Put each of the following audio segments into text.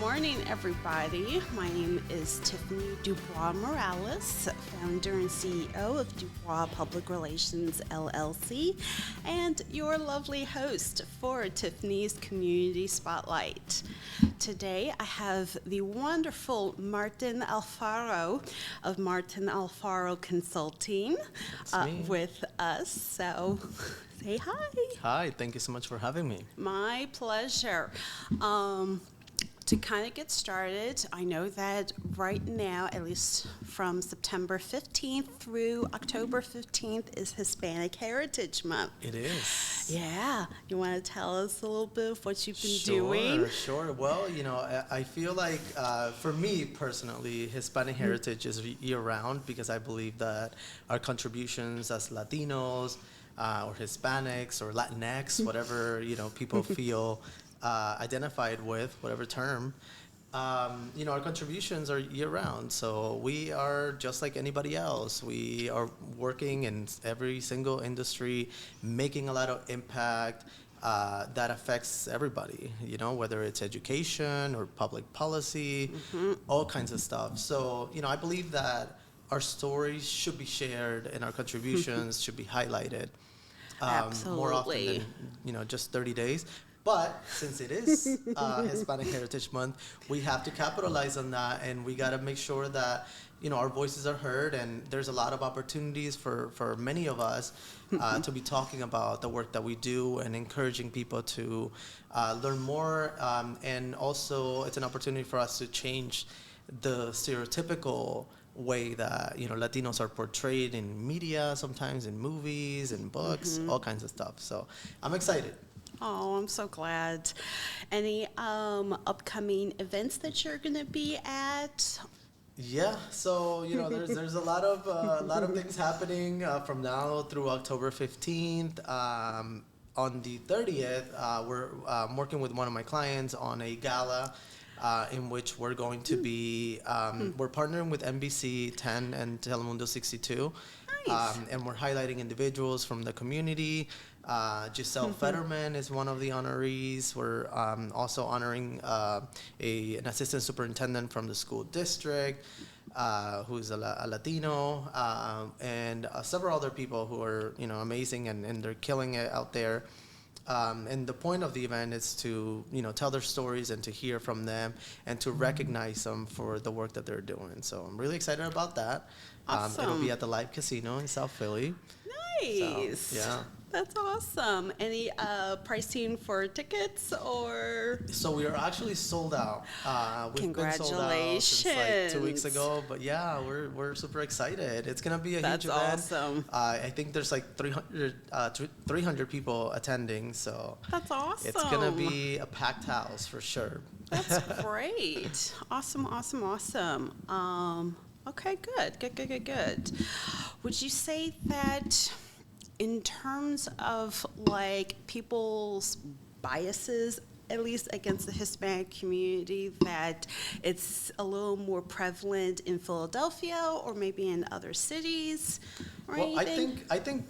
morning, everybody. My name is Tiffany DuBois-Morales, founder and CEO of DuBois Public Relations LLC, and your lovely host for Tiffany's Community Spotlight. Today, I have the wonderful Martin Alfaro of Martin Alfaro Consulting with us. So, say hi. Hi, thank you so much for having me. My pleasure. To kind of get started, I know that right now, at least from September 15th through October 15th, is Hispanic Heritage Month. It is. Yeah. You want to tell us a little bit of what you've been doing? Sure. Well, I feel like for me personally, Hispanic heritage is year-round because I believe that our contributions as Latinos or Hispanics or Latinx, whatever, people feel identified with, whatever term, our contributions are year-round. So we are just like anybody else. We are working in every single industry, making a lot of impact that affects everybody, whether it's education or public policy, all kinds of stuff. So, I believe that our stories should be shared and our contributions should be highlighted more often than, just 30 days. But since it is Hispanic Heritage Month, we have to capitalize on that, and we got to make sure that our voices are heard. And there's a lot of opportunities for many of us to be talking about the work that we do and encouraging people to learn more. And also, it's an opportunity for us to change the stereotypical way that Latinos are portrayed in media, sometimes in movies and books, all kinds of stuff. So I'm excited. Oh, I'm so glad. Any upcoming events that you're going to be at? Yeah, so there's a lot of things happening from now through October 15th. On the 30th, we're working with one of my clients on a gala in which we're going to be we're partnering with NBC 10 and Telemundo 62. Nice. And we're highlighting individuals from the community. Giselle Fetterman is one of the honorees. We're also honoring an assistant superintendent from the school district who's a Latino, and several other people who are amazing and they're killing it out there. And the point of the event is to tell their stories and to hear from them and to recognize them for the work that they're doing. So I'm really excited about that. Awesome. It'll be at the Live Casino in South Philly. Nice. So, yeah. That's awesome. Any pricing for tickets or? So we are actually sold out. We've been sold out since like 2 weeks ago. But yeah, we're super excited. It's gonna be a huge event. That's awesome. I think there's like 300 people attending. So that's awesome. It's gonna be a packed house for sure. That's great. Awesome. Okay, good. Would you say that in terms of like people's biases, at least against the Hispanic community, that it's a little more prevalent in Philadelphia or maybe in other cities or anything? I think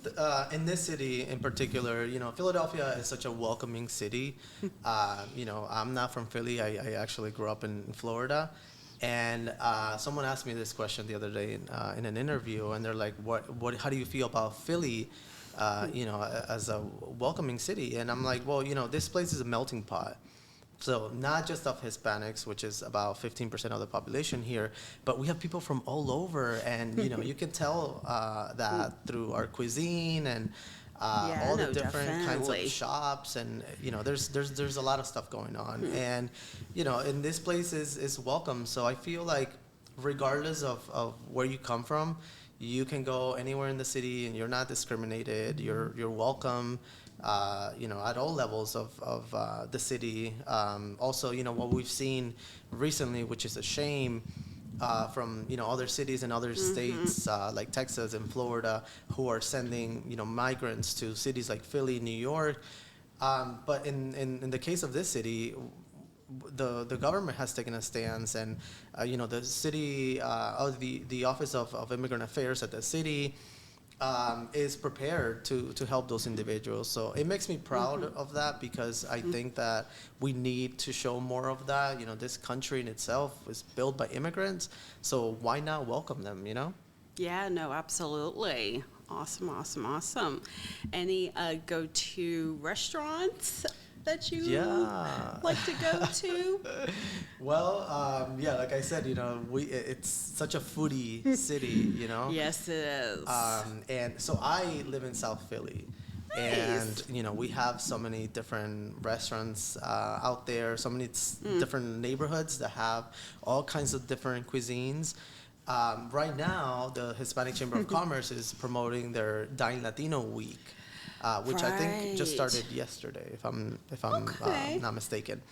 in this city in particular, Philadelphia is such a welcoming city. I'm not from Philly. I actually grew up in Florida. And someone asked me this question the other day in an interview, and they're like, how do you feel about Philly, as a welcoming city? And I'm like, well, this place is a melting pot. So not just of Hispanics, which is about 15% of the population here, but we have people from all over. And, you can tell that through our cuisine and all the different kinds of shops, and there's a lot of stuff going on, and and this place is welcome. So I feel like regardless of where you come from, you can go anywhere in the city and you're not discriminated. You're welcome, at all levels of the city. Also, what we've seen recently, which is a shame. From other cities and other states like Texas and Florida, who are sending migrants to cities like Philly, New York, but in the case of this city, the government has taken a stance, and the city, the Office of Immigrant Affairs at the city, is prepared to help those individuals. So it makes me proud of that, because I think that we need to show more of that. You know, this country in itself is built by immigrants, so why not welcome them, you know? Yeah, no, absolutely. Awesome, awesome, awesome. Any go-to restaurants that you Yeah. like to go to? Well, yeah, like I said, you know, it's such a foodie city, you know? Yes, it is. And so I live in South Philly. And, you know, we have so many different restaurants out there, so many different neighborhoods that have all kinds of different cuisines. Right now, the Hispanic Chamber of Commerce is promoting their Dine Latino Week, which I think just started yesterday, if I'm Okay. not mistaken.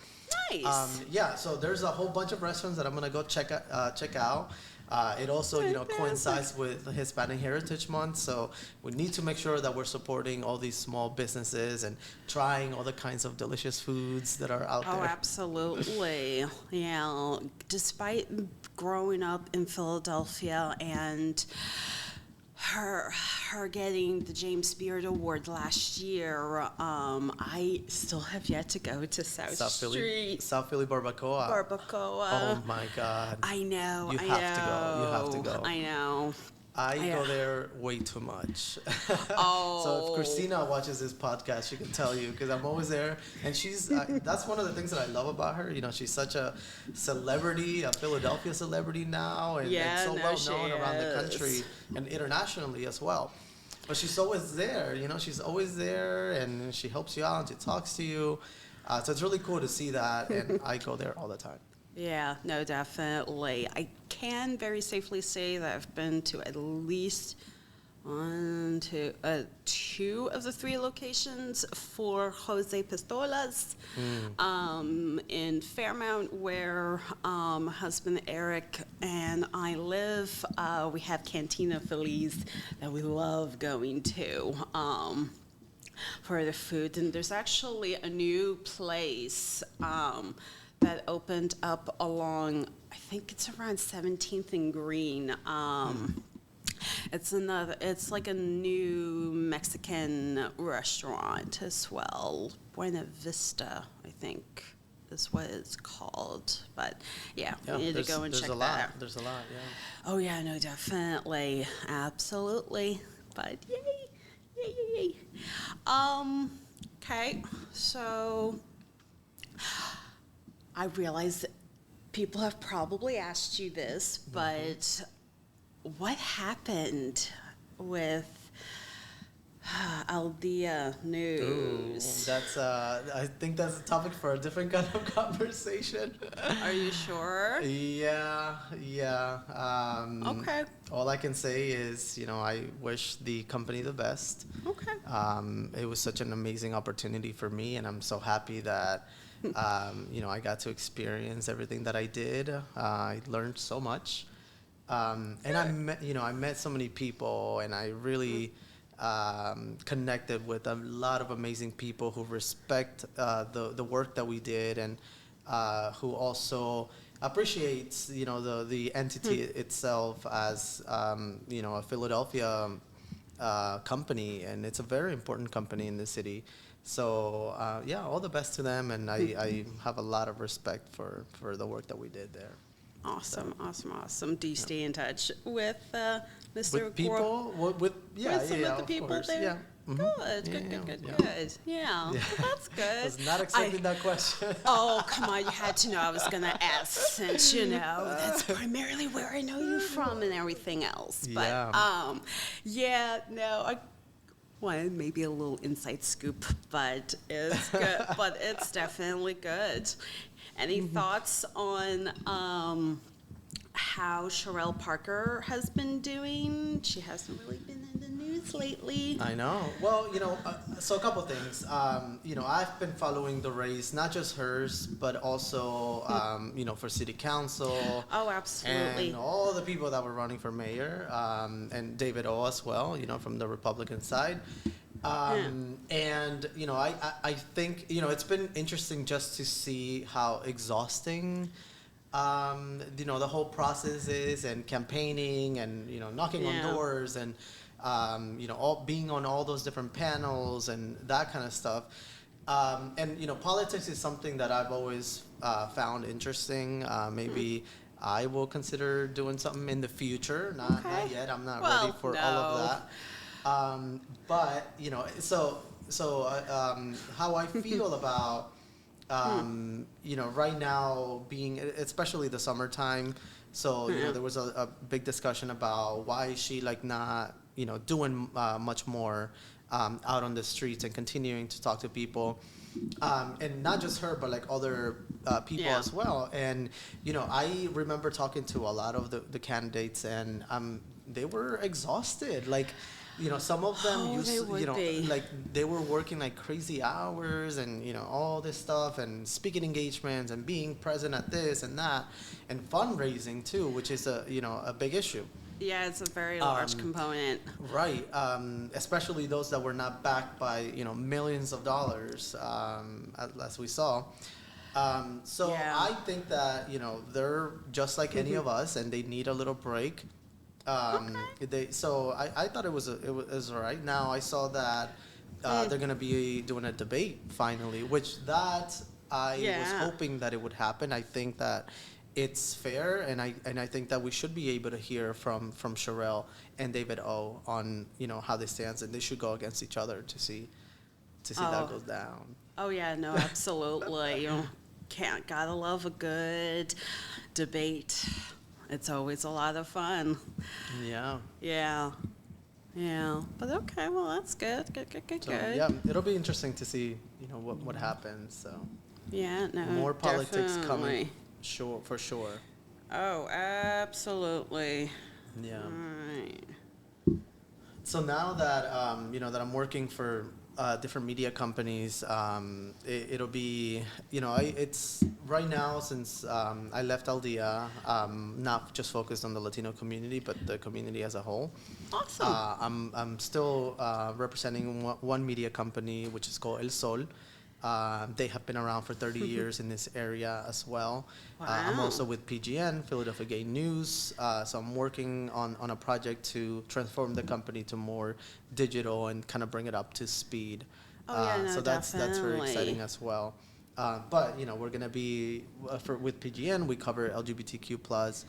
Nice. Yeah, so there's a whole bunch of restaurants that I'm gonna go check out. It also, you know, Fantastic. coincides with Hispanic Heritage Month, so we need to make sure that we're supporting all these small businesses and trying all the kinds of delicious foods that are out Oh, there. absolutely. Yeah. Despite growing up in Philadelphia and her getting the James Beard Award last year, I still have yet to go to South Street South Philly Barbacoa. Barbacoa. Oh my God. I know. You I have to go. You have to know, go. I know. I Yeah. go there way too much. Oh. So if Christina watches this podcast, she can tell you, because I'm always there. And she's that's one of the things that I love about her. You know, she's such a celebrity, a Philadelphia celebrity now, and Yeah, so no, well she known around the is. country and internationally as well. But she's always there. You know, she's always there, and she helps you out, and she talks to you. So it's really cool to see that, and I go there all the time. Yeah, no, definitely. I can very safely say that I've been to at least two of the three locations for Jose Pistolas. In Fairmount, where my husband Eric and I live, we have Cantina Feliz that we love going to. For the food, and there's actually a new place that opened up along, I think it's around 17th and Green. It's like a new Mexican restaurant as well. Buena Vista, I think, is what it's called. But yeah, we need to go and check that out. There's a lot, yeah. Oh yeah, no, definitely, absolutely. But yay, yay, yay, yay. Okay, so I realize that people have probably asked you this, but what happened with Al Dia News? That's I think that's a topic for a different kind of conversation. Are you sure? Yeah. Okay. All I can say is, you know, I wish the company the best. Okay. It was such an amazing opportunity for me, and I'm so happy that, you know, I got to experience everything that I did. I learned so much, and I met so many people, and I really connected with a lot of amazing people who respect the work that we did, and who also appreciates, you know, the entity itself as, you know, a Philadelphia company, and it's a very important company in the city. So yeah, all the best to them, and I have a lot of respect for the work that we did there. Awesome, awesome, awesome. Do you stay in touch with Mr. With people, with some of the of people course, there? yeah. Mhm. Good, Yeah, good, yeah, good, yeah. good. Yeah, Yeah. well, that's good. I was not expecting that question. Oh, come on, you had to know I was going to ask, since, you know, that's primarily where I know you from and everything else. But, Yeah. yeah, no, I wanted maybe a little inside scoop, but it's good, but it's definitely good. Any thoughts on how Sherelle Parker has been doing? She hasn't really been in the news lately. I know. Well, you know, so a couple things. You know, I've been following the race, not just hers, but also, you know, for city council. Oh, absolutely. And all the people that were running for mayor, and David O as well, you know, from the Republican side. And, you know, I think, you know, it's been interesting just to see how exhausting, you know, the whole process is, and campaigning, and, you know, knocking on doors, and all being on all those different panels and that kind of stuff. And politics is something that I've always found interesting. Maybe I will consider doing something in the future. Not yet. I'm not ready for all of that. But how I feel about right now being, especially the summertime. So there was a big discussion about why is she like not doing much more out on the streets and continuing to talk to people, and not just her but like other people as well. And I remember talking to a lot of the candidates, and they were exhausted. Like some of them like they were working like crazy hours and all this stuff and speaking engagements and being present at this and that and fundraising too, which is a big issue. Yeah, it's a very large component. Right, especially those that were not backed by millions of dollars, as we saw. I think that they're just like any of us, and they need a little break. I thought it was all right. Now I saw that they're gonna be doing a debate finally, which that I was hoping that it would happen. I think that it's fair, and I think that we should be able to hear from Sherelle and David O on how they stand, and they should go against each other to see that goes down. Oh yeah, no, absolutely. Gotta love a good debate. It's always a lot of fun. Yeah. Yeah. Yeah. But okay, well that's good. Good. Yeah, it'll be interesting to see what happens. So. Yeah. No. More politics definitely. coming. Sure, for sure. Oh, absolutely. Yeah. All right. So now that that I'm working for different media companies, it'll be it's right now, since I left Aldea, not just focused on the Latino community but the community as a whole. Awesome. I'm still representing one media company which is called El Sol. They have been around for 30 years in this area as well. Wow. I'm also with PGN, Philadelphia Gay News. So I'm working on a project to transform the company to more digital and kind of bring it up to speed. So that's very exciting as well. But we're gonna be with PGN. We cover LGBTQ plus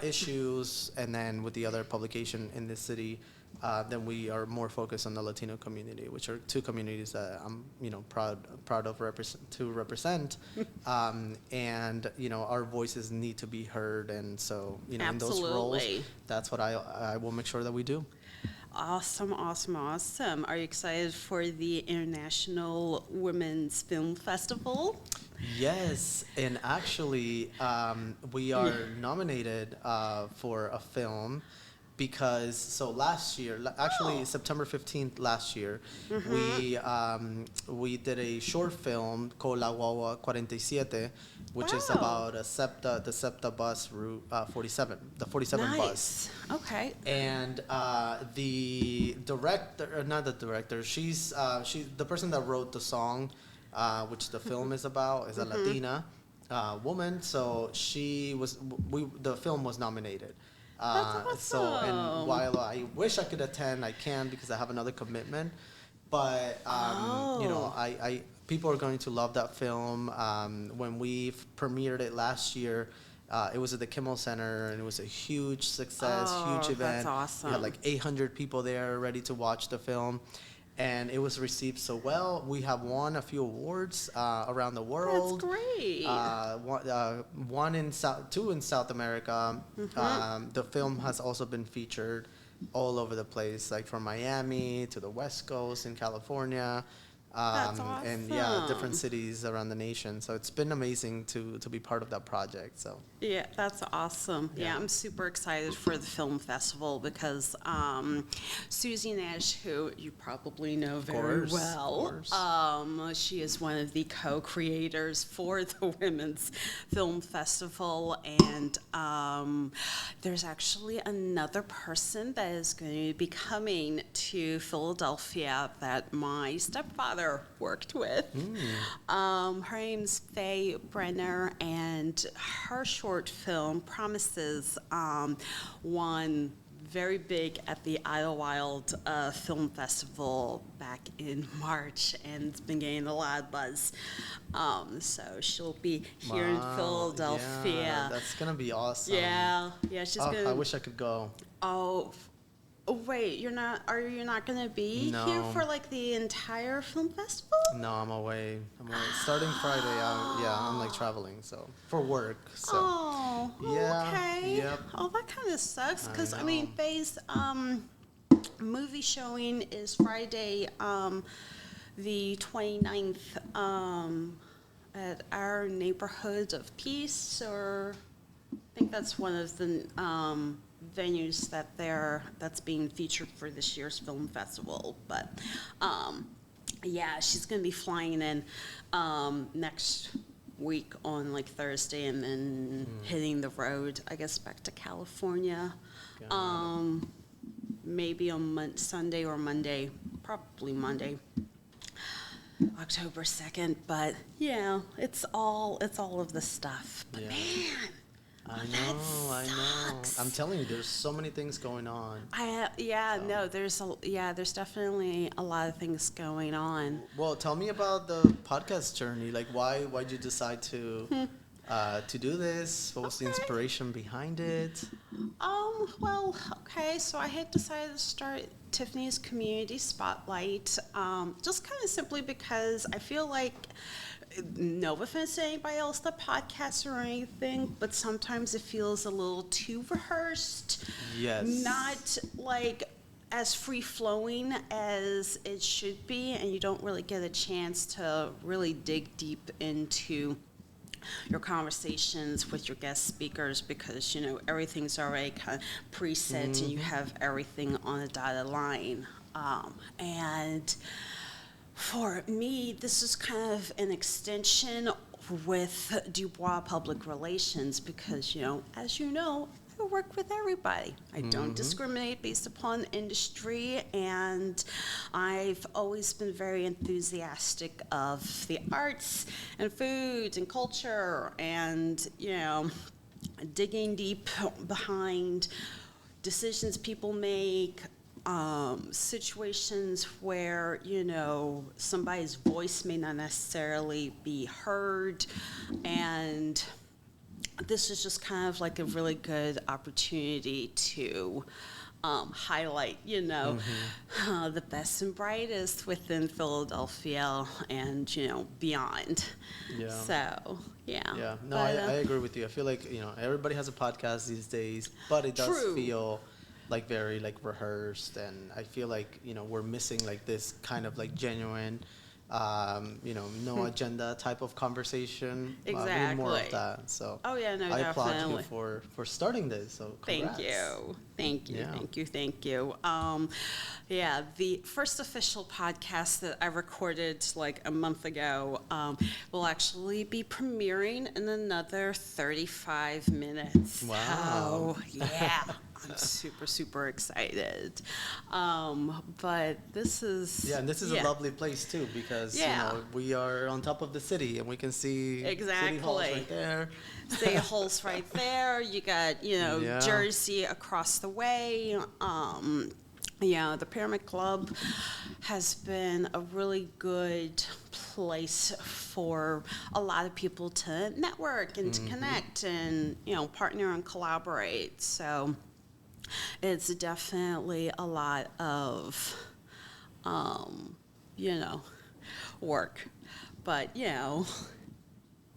issues, and then with the other publication in this city, then we are more focused on the Latino community, which are two communities that I'm proud of to represent, and our voices need to be heard, and so in those roles, that's what I will make sure that we do. Awesome. Are you excited for the International Women's Film Festival? Yes, and actually, we are nominated for a film. Because last year, actually September 15th last year, we did a short film called La Guagua 47, which is about the SEPTA bus route 47, the 47 bus. Okay. And the director, not the director, she's the person that wrote the song, which the film is about, is a Latina woman. So the film was nominated. That's awesome. And while I wish I could attend, I can't because I have another commitment. But I people are going to love that film. When we premiered it last year, it was at the Kimmel Center, and it was a huge success, huge event. That's awesome. We had like 800 people there ready to watch the film. And it was received so well. We have won a few awards around the world. That's great. Two in South America. The film has also been featured all over the place, like from Miami to the West Coast in California. That's awesome. And different cities around the nation. So it's been amazing to be part of that project. So yeah, that's awesome. Yeah, I'm super excited for the film festival because Susie Nash, who you probably know very well, she is one of the co-creators for the Women's Film Festival, and there's actually another person that is going to be coming to Philadelphia that my stepfather worked with. Her name's Faye Brenner, and her short film Promises won very big at the Idlewild Film Festival back in March, and it's been getting a lot of buzz. So she'll be here in Philadelphia. Yeah, that's gonna be awesome. Yeah, she's gonna. I wish I could go. Oh, wait, you're not? Are you not gonna be No. here for like the entire film festival? No, I'm away. Starting Friday. I'm like traveling, so for work. So. Oh, Yeah. okay. Yep. Oh, that kind of sucks because I know. mean, Faye's movie showing is Friday, the 29th, at our neighborhood of Peace, or I think that's one of the venues that's being featured for this year's film festival. But yeah, she's gonna be flying in next week on like Thursday, and then hitting the road, I guess, back to California. Maybe on Sunday or Monday, probably Monday, October 2nd. But yeah, it's all of the stuff. But Yeah. man, I know. I'm telling you, there's so many things going on. There's definitely a lot of things going on. Well, tell me about the podcast journey. Like, why'd you decide to do this? What was the inspiration behind it? Well, okay, so I had decided to start Tiffany's Community Spotlight, just kind of simply because I feel like, no offense to anybody else that podcasts or anything, but sometimes it feels a little too rehearsed. Yes. Not like as free-flowing as it should be, and you don't really get a chance to really dig deep into your conversations with your guest speakers, because everything's already kind of preset, and you have everything on a dotted line. And for me, this is kind of an extension with DuBois Public Relations, because as you know, I work with everybody. I don't discriminate based upon industry, and I've always been very enthusiastic of the arts and food and culture, and digging deep behind decisions people make, situations where somebody's voice may not necessarily be heard, and this is just kind of like a really good opportunity to highlight, the best and brightest within Philadelphia and, beyond. Yeah. So, yeah. Yeah. No, I agree with you. I feel like, everybody has a podcast these days, but it does feel like very like rehearsed, and I feel like, we're missing like this kind of like genuine, no agenda type of conversation. Exactly. We need more of that. So I applaud definitely. you for starting this. So congrats. Thank you. The first official podcast that I recorded like a month ago will actually be premiering in another 35 minutes. Wow. So, yeah. I'm super, super excited. But this is... Yeah, and this is a lovely place, too, because, we are on top of the city, and we can see City Hall's right there. City Hall's right there. You got, Jersey across the way. The Pyramid Club has been a really good place for a lot of people to network and to connect and, partner and collaborate. So it's definitely a lot of, work. But,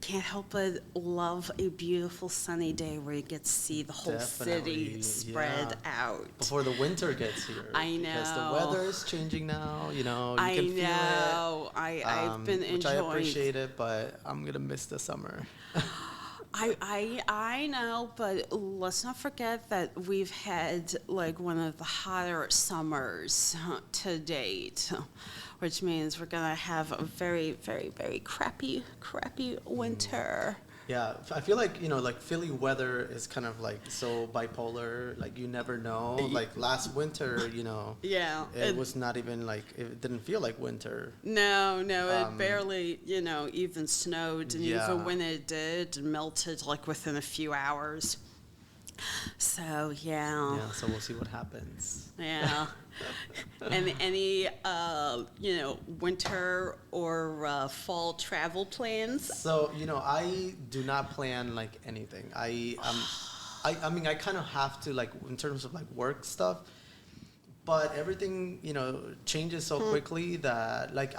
can't help but love a beautiful sunny day where you get to see the whole city spread out. Before the winter gets here. I know. Because the weather is changing now, you can feel it. I've been enjoying. Which I appreciate it, but I'm going to miss the summer. I know, but let's not forget that we've had like one of the hotter summers to date, which means we're gonna have a very, very, very crappy winter. Yeah, I feel like, like Philly weather is kind of like so bipolar, like you never know. Like last winter, it was not even like, it didn't feel like winter. No, it barely, even snowed, and even when it did, it melted like within a few hours. So yeah. Yeah, so we'll see what happens. Yeah. And any winter or fall travel plans? So, I do not plan like anything. I mean, I kind of have to, like, in terms of like work stuff, but everything, changes so quickly that, like,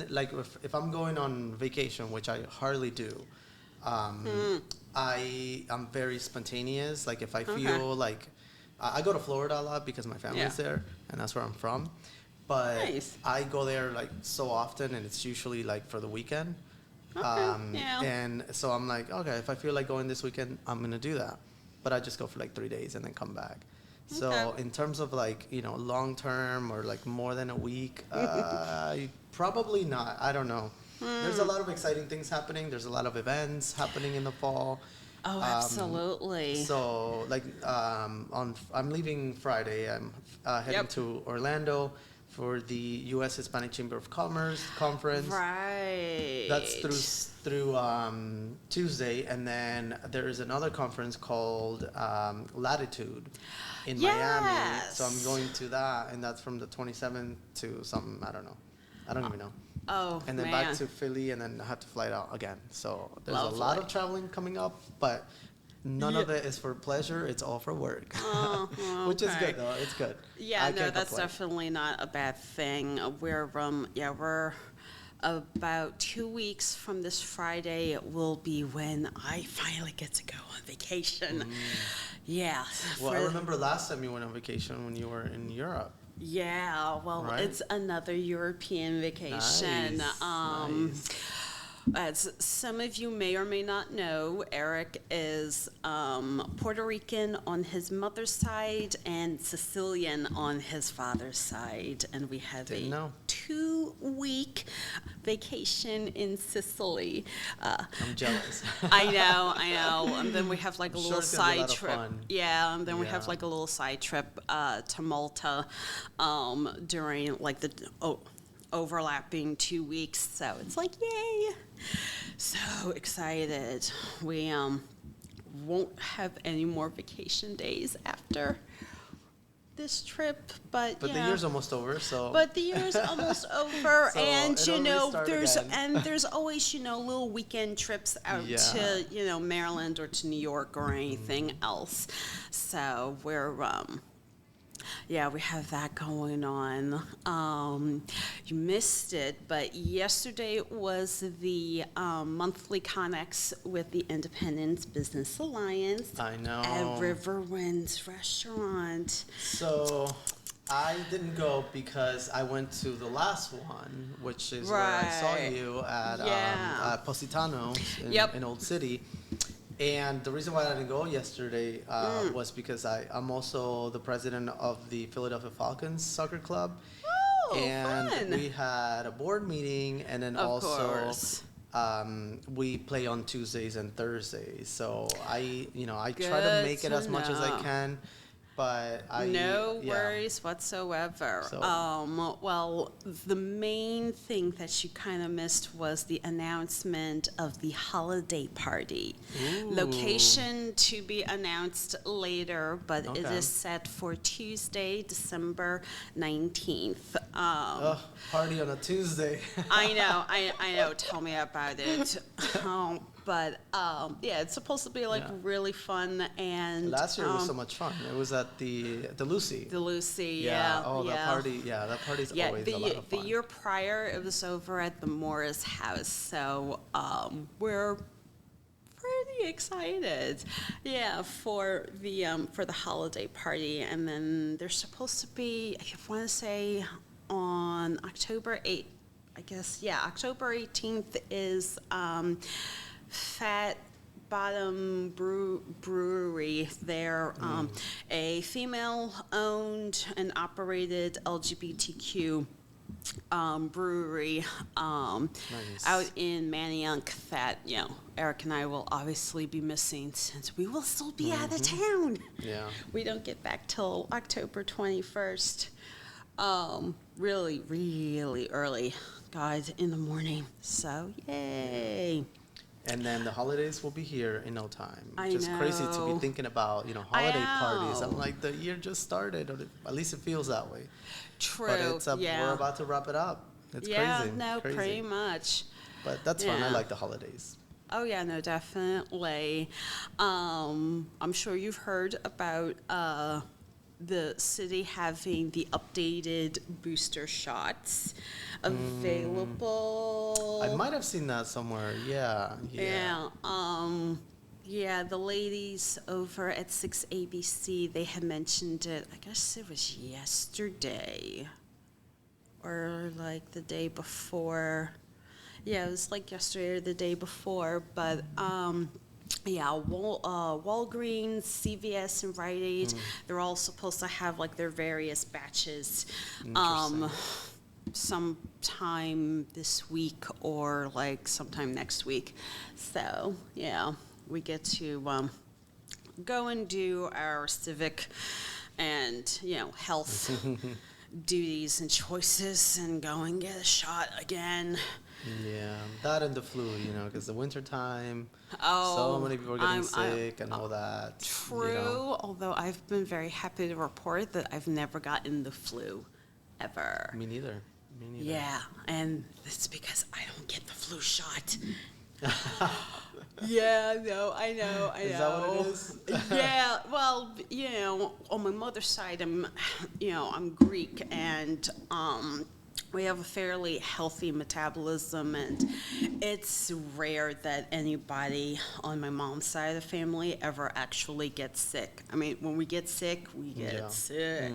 like if I'm going on vacation, which I hardly do, I'm very spontaneous. Like, if I feel like I go to Florida a lot because my family's there and that's where I'm from. But Nice. I go there like so often, and it's usually like for the weekend. Yeah. And so I'm like, okay, if I feel like going this weekend, I'm gonna do that. But I just go for like 3 days and then come back. So Okay. in terms of like, long term or like more than a week, probably not. I don't know. There's a lot of exciting things happening. There's a lot of events happening in the fall. Oh, absolutely. So like I'm leaving Friday. I'm heading to Orlando for the U.S. Hispanic Chamber of Commerce conference. Right. That's through Tuesday, and then there is another conference called Latitude in Miami. So I'm going to that, and that's from the 27th to something, I don't know. I don't even know. Oh, And then man. back to Philly, and then I have to fly out again. So there's Lovely. a lot of traveling coming up, but none of it is for pleasure. It's all for work, which is good though. It's good. Yeah, I no, can't that's complain. definitely not a bad thing. We're about 2 weeks from this Friday. It will be when I finally get to go on vacation. Yeah. Well, I remember last time you went on vacation when you were in Europe. Yeah, well, Right? it's another European vacation. Nice. As some of you may or may not know, Eric is Puerto Rican on his mother's side and Sicilian on his father's side. And we have Didn't know. 2-week vacation in Sicily. I'm jealous. I know. And then we have like a I'm little sure it's gonna be a side lot of trip. fun. Yeah, and then we have Yeah. like a little side trip to Malta during like the overlapping 2 weeks. So it's like, yay! So excited. We won't have any more vacation days after this trip, but But yeah. the year's almost over, so. But the year's almost over, So and it'll restart there's again. there's always little weekend trips out Yeah. to Maryland or to New York or anything else. So we're we have that going on. You missed it, but yesterday was the monthly Connex with the Independence Business Alliance I know. at Riverwinds Restaurant. So I didn't go because I went to the last one, which is where I saw Right. you at Yeah. Positano's Yep. in Old City. And the reason why I didn't go yesterday was because I'm also the president of the Philadelphia Falcons soccer club. Oh, And fun. we had a board meeting, and then Of also course. we play on Tuesdays and Thursdays. So I try to Good make it to as much as I know. can, but No yeah. worries whatsoever. So- Well, the main thing that you kind of missed was the announcement of the holiday party. Ooh. Location to be announced later, but it Okay. is set for Tuesday, December 19th. Ugh, party on a Tuesday. I know. Tell me about it. But it's supposed to be like Yeah. really fun and Last year was so much fun. It was at the Lucy. the Lucy. Yeah. Oh, yeah. that party. Yeah, that party's always a lot of the fun. year prior it was over at the Morris house, so we're pretty excited, for the holiday party. And then there's supposed to be, I want to say, on October 8th, I guess, October 18th is Fat Bottom Brewery. They're a female-owned and operated LGBTQ brewery Nice. out in Manayunk that Eric and I will obviously be missing since we will still be out of town. Yeah. We don't get back till October 21st. Really, really early, guys, in the morning. So, yay. And then the holidays will be here in no time. I Just crazy to be know. thinking about, I holiday parties. I'm know. like, the year just started, or at least it feels that way. But True. we're Yeah. about to wrap it up. It's Yeah. crazy, No. Pretty crazy. much. But that's fun. I Yeah. like the holidays. Oh yeah, no, definitely. I'm sure you've heard about the city having the updated booster shots available. I might have seen that somewhere. Yeah, yeah. Yeah, the ladies over at 6ABC, they had mentioned it, I guess it was yesterday or like the day before. Yeah, it was like yesterday or the day before, but yeah, Walgreens, CVS, and Rite Aid, they're all supposed to have like their various batches Interesting. sometime this week or like sometime next week. So, yeah, we get to go and do our civic and, health duties and choices and go and get a shot again. Yeah, that and the flu, because the winter time, Oh, so many people are getting I'm sick and all that. True, although I've been very happy to report that I've never gotten the flu, ever. Me neither. Me neither. Yeah, and it's because I don't get the flu shot. Yeah, no, I know. Is that what it is? Yeah, well, on my mother's side, I'm Greek, and we have a fairly healthy metabolism, and it's rare that anybody on my mom's side of the family ever actually gets sick. I mean, when we get sick, we get sick.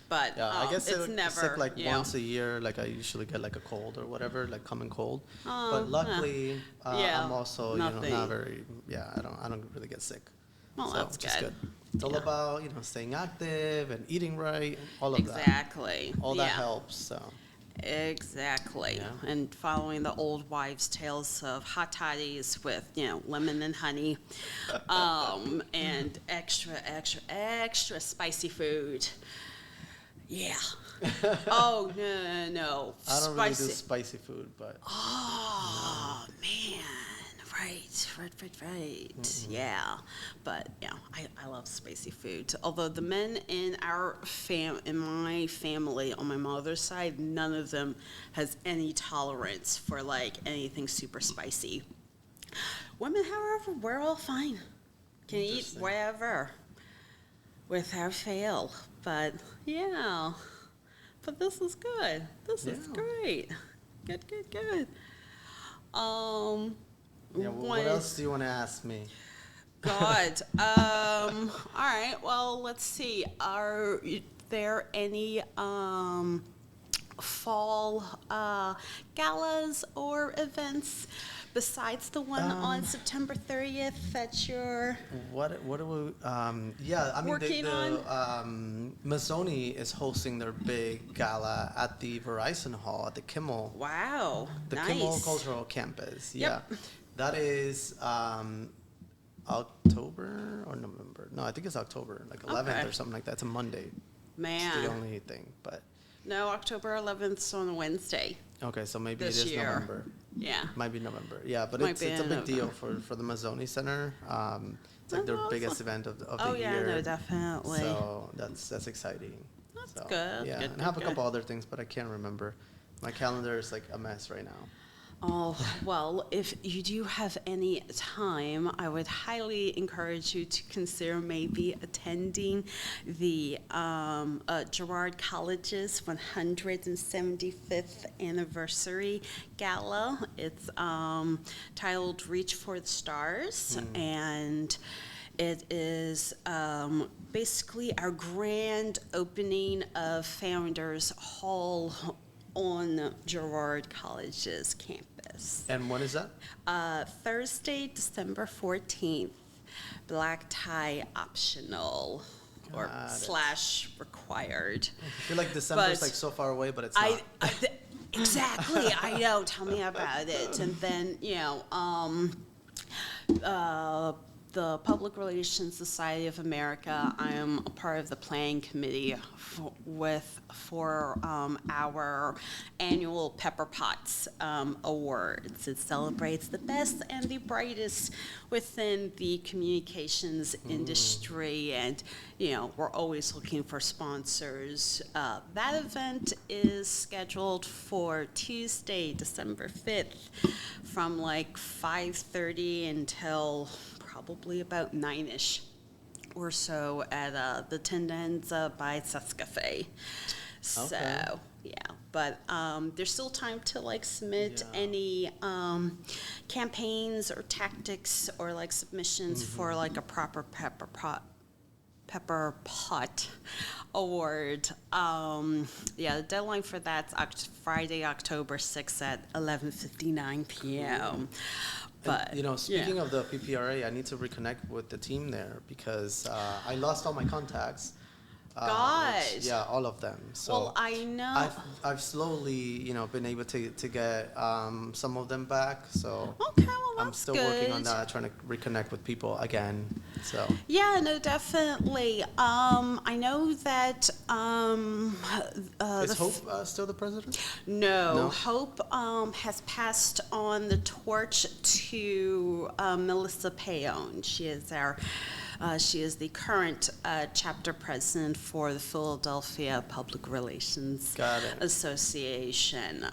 But Yeah, I guess it's never sick like once a year. Like I usually get like a cold or whatever, like common cold. Oh, But luckily, yeah, I'm also nothing. not very. Yeah, I don't really get sick. Well, So, that's which is good. It's all Yeah. about staying active and eating right, all of that. Exactly. All that Yeah. helps. So Exactly. Yeah. And following the old wives' tales of hot toddies with, lemon and honey, and extra spicy food. Yeah. Oh, no. I don't really do spicy food, but Oh, man. Right. Yeah. But, I love spicy food. Although the men in in my family, on my mother's side, none of them has any tolerance for, like, anything super spicy. Women, however, we're all fine. Can eat Interesting. wherever without fail. But, yeah. But this is good. This is Yeah. great. Good. yeah. Well, what else do you want to ask me? God. All right. Well, let's see. Are there any fall galas or events besides the one on September 30th that you're What do we? Yeah, I mean, working Mazzoni is hosting their big gala at the Verizon Hall at the Kimmel, Wow. the Nice. Kimmel Cultural Campus. Yeah, Yep. that is October or November. No, I think it's October, like 11th Okay. or something like that. It's a Monday. It's the Man. only thing, but No, October 11th on a Wednesday. okay, so maybe This it is year. November. Yeah. Might be November. Yeah, but Might it's be a in big deal November. for the Mazzoni Center. It's like That's their awesome. biggest event of the Oh, year. yeah, no, definitely. So that's exciting. That's So, good. Yeah, Good, and I have good, a couple other things, but I can't remember. My calendar is like a mess right now. Oh, well, if you do have any time, I would highly encourage you to consider maybe attending the Girard College's 175th anniversary gala. It's titled Reach for the Stars, and it is basically our grand opening of Founders Hall on Girard College's campus. And when is that? Thursday, December 14th, black tie optional or Got it. / required. I feel like December's But like so far away, but it's not. Exactly, I know. Tell me about it. And then, the Public Relations Society of America. I am a part of the planning committee for our annual Pepper Potts Awards. It celebrates the best and the brightest within the communications industry, and we're always looking for sponsors. That event is scheduled for Tuesday, December 5th, from like 5:30 until probably about 9-ish or so at the Tendenza by Sescafe. So, yeah, but there's still time to like submit any campaigns or tactics or like submissions for like a proper Pepper Pot Award. The deadline for that's Friday, October 6th at 11:59 p.m. But speaking of the PPRA, I need to reconnect with the team there because I lost all my contacts. All of them. So well, I know I've slowly, been able to get some of them back. So okay, well, I'm still working on that, trying to reconnect with people again. So yeah, no, definitely. I know that is Hope still the president? No, Hope has passed on the torch to Melissa Payon. She is the current chapter president for the Philadelphia Public Relations Association.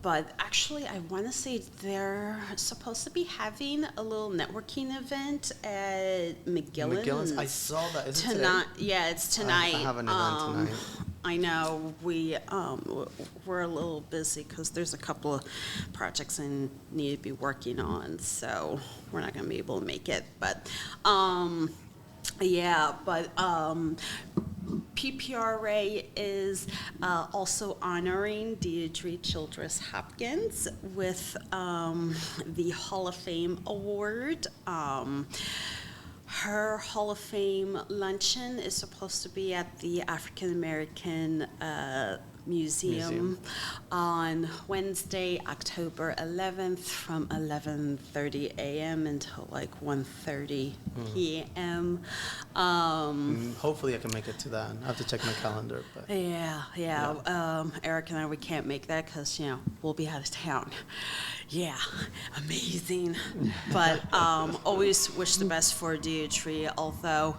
But actually, I want to say they're supposed to be having a little networking event at McGillen's. I saw that. Is it tonight? Today? Yeah, it's tonight. I have an event tonight. I know we're a little busy because there's a couple of projects I need to be working on, so we're not going to be able to make it. But PPRA is also honoring Deirdre Childress Hopkins with the Hall of Fame Award. Her Hall of Fame luncheon is supposed to be at the African American Museum on Wednesday, October 11th from 11:30 a.m. until like 1:30 p.m. Hopefully I can make it to that. I have to check my calendar. But Eric and I, we can't make that because, we'll be out of town. Yeah, amazing. But always wish the best for Deirdre, although,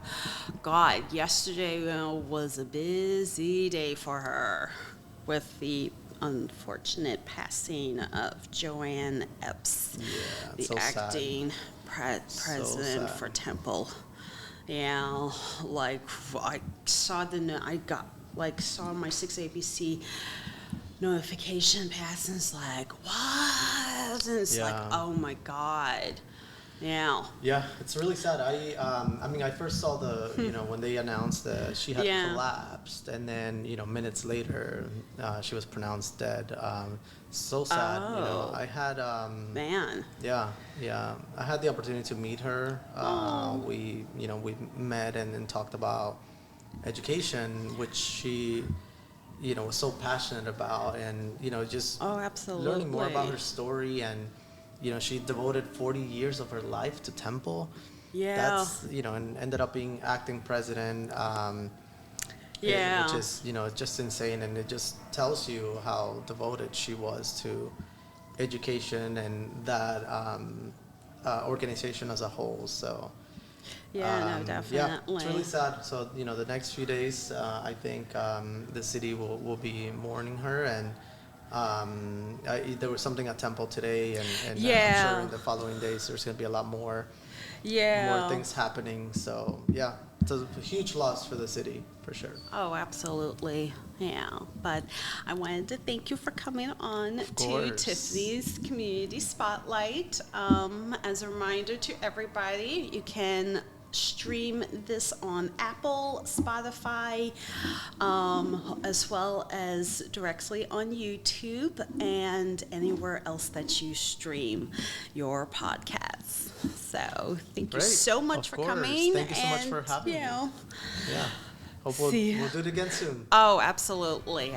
God, yesterday was a busy day for her with the unfortunate passing of Joanne Epps, the acting president for Temple. Yeah, like I saw saw my 6ABC notification pass, and it's like, what? And it's like, oh my God. Yeah. Yeah, it's really sad. I first saw when they announced that she had collapsed, and then, minutes later, she was pronounced dead. So sad. I had, man. Yeah. I had the opportunity to meet her. We met and talked about education, which she, was so passionate about, and, just absolutely. learning more about her story. And she devoted 40 years of her life to Temple. Yeah. That's, and ended up being acting president. Which is, just insane. And it just tells you how devoted she was to education and that organization as a whole. So, no, definitely. Yeah, it's really sad. So, the next few days, I think the city will be mourning her. And there was something at Temple today, and I'm sure in the following days there's going to be a lot more things happening. So it's a huge loss for the city for sure. Oh, absolutely. Yeah, but I wanted to thank you for coming on to Tiffany's Community Spotlight. As a reminder to everybody, you can stream this on Apple, Spotify, as well as directly on YouTube and anywhere else that you stream your podcasts. So thank you so much for coming. Thank you so much for having me. Yeah. Hope we'll do it again soon. Oh, absolutely.